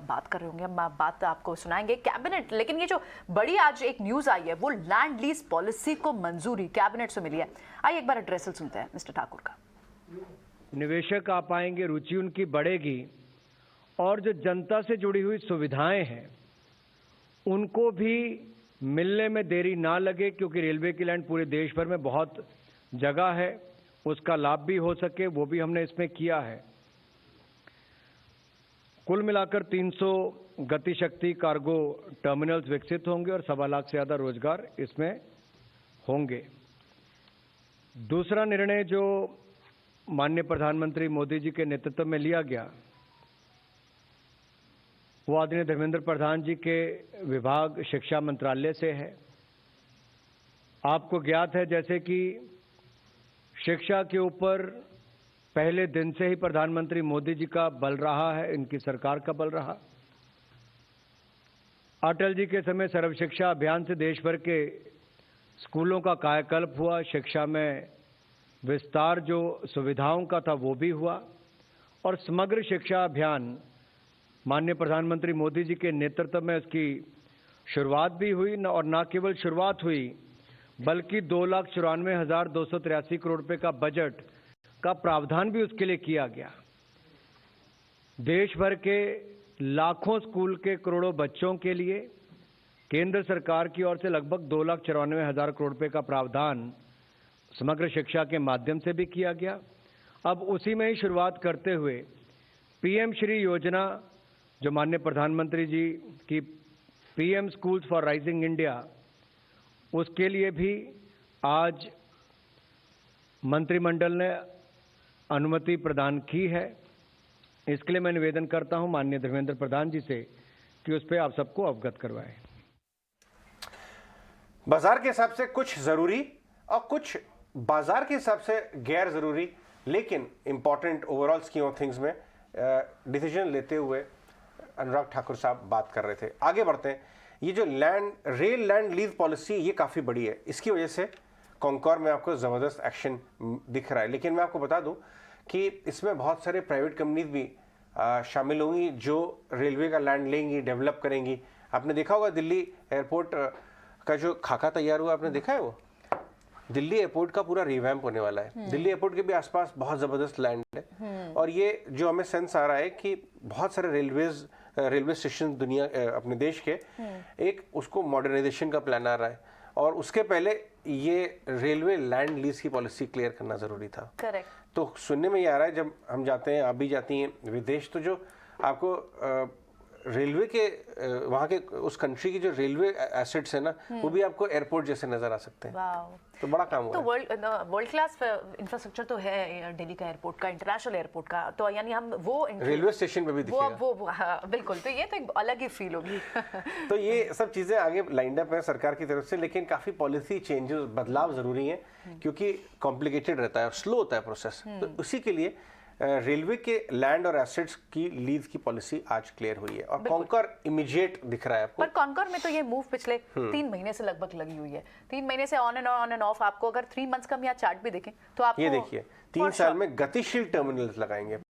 बात कर रहे होंगे, हम बात आपको सुनाएंगे कैबिनेट। लेकिन ये जो बड़ी आज एक न्यूज आई है वो लैंड लीज पॉलिसी को मंजूरी कैबिनेट से मिली है। आइए एक बार एड्रेसल सुनते हैं मिस्टर ठाकुर का। निवेशक आ पाएंगे, रुचि उनकी बढ़ेगी और जो जनता से जुड़ी हुई सुविधाएं हैं उनको भी मिलने में देरी ना लगे, क्योंकि रेलवे की लैंड पूरे देश भर में बहुत जगह है, उसका लाभ भी हो सके वो भी हमने इसमें किया है। कुल मिलाकर 300 गतिशक्ति कार्गो टर्मिनल्स विकसित होंगे और 1.25 लाख से ज्यादा रोजगार इसमें होंगे। दूसरा निर्णय जो माननीय प्रधानमंत्री मोदी जी के नेतृत्व में लिया गया वो आदरणीय धर्मेंद्र प्रधान जी के विभाग शिक्षा मंत्रालय से है। आपको ज्ञात है जैसे कि शिक्षा के ऊपर पहले दिन से ही प्रधानमंत्री मोदी जी का बल रहा है, इनकी सरकार का बल रहा। अटल जी के समय सर्व शिक्षा अभियान से देश भर के स्कूलों का कायाकल्प हुआ, शिक्षा में विस्तार जो सुविधाओं का था वो भी हुआ और समग्र शिक्षा अभियान माननीय प्रधानमंत्री मोदी जी के नेतृत्व में उसकी शुरुआत भी हुई और न केवल शुरुआत हुई बल्कि 2,94,283 करोड़ रुपए का बजट का प्रावधान भी उसके लिए किया गया। देश भर के लाखों स्कूल के करोड़ों बच्चों के लिए केंद्र सरकार की ओर से लगभग 2,94,000 करोड़ रुपए का प्रावधान समग्र शिक्षा के माध्यम से भी किया गया। अब उसी में ही शुरुआत करते हुए पीएम श्री योजना जो माननीय प्रधानमंत्री जी की PM schools for rising India, उसके लिए भी आज मंत्रिमंडल ने अनुमति प्रदान की है। इसके लिए मैं निवेदन करता हूं माननीय धर्मेंद्र प्रधान जी से कि उस पर आप सबको अवगत करवाएं। बाजार के हिसाब से कुछ जरूरी और कुछ बाजार के हिसाब से गैर जरूरी लेकिन important overall scheme of things में डिसीजन लेते हुए अनुराग ठाकुर साहब बात कर रहे थे। आगे बढ़ते हैं। ये जो रेल लैंड लीज पॉलिसी ये काफ़ी बड़ी है, इसकी वजह से कॉन्कॉर में आपको ज़बरदस्त एक्शन दिख रहा है। लेकिन मैं आपको बता दूं कि इसमें बहुत सारे प्राइवेट कंपनीज भी शामिल होंगी जो रेलवे का लैंड लेंगी, डेवलप करेंगी। आपने देखा होगा दिल्ली एयरपोर्ट का जो खाका तैयार हुआ, आपने देखा है वो दिल्ली एयरपोर्ट का पूरा रिवैम्प होने वाला है। दिल्ली एयरपोर्ट के भी आसपास बहुत ज़बरदस्त लैंड है और ये जो हमें सेंस आ रहा है कि बहुत सारे रेलवे स्टेशन दुनिया अपने देश के एक उसको मॉडर्नाइजेशन का प्लान आ रहा है और उसके पहले ये रेलवे लैंड लीज की पॉलिसी क्लियर करना जरूरी था। करेक्ट। तो सुनने में ये आ रहा है जब हम जाते हैं, आप भी जाती हैं विदेश, तो जो आपको रेलवे के वहाँ के उस कंट्री की जो रेलवे एसेट्स है ना वो भी आपको एयरपोर्ट जैसे नजर आ सकते हैं। तो बड़ा काम तो वर्ल्ड क्लास इंफ्रास्ट्रक्चर तो है दिल्ली का एयरपोर्ट का, इंटरनेशनल एयरपोर्ट का, तो यानी हम वो रेलवे स्टेशन पे भी दिखेगा वो हाँ, बिल्कुल। तो ये तो एक अलग ही फील होगी। तो ये सब चीजें आगे लाइंड अप है सरकार की तरफ से, लेकिन काफी पॉलिसी चेंजेस बदलाव जरूरी है क्योंकि कॉम्प्लिकेटेड रहता है और स्लो होता है प्रोसेस। तो उसी के लिए रेलवे के लैंड और एसेट्स की लीज की पॉलिसी आज क्लियर हुई है और कॉन्कर इमीडिएट दिख रहा है आपको। पर कॉन्कर में तो ये मूव पिछले 3 महीने से लगभग लगी हुई है। 3 महीने से ऑन एंड ऑफ। आपको अगर 3 मंथ्स का हम यहाँ चार्ट भी देखें तो आप ये देखिए 3 साल में गतिशील टर्मिनल्स लगाएंगे।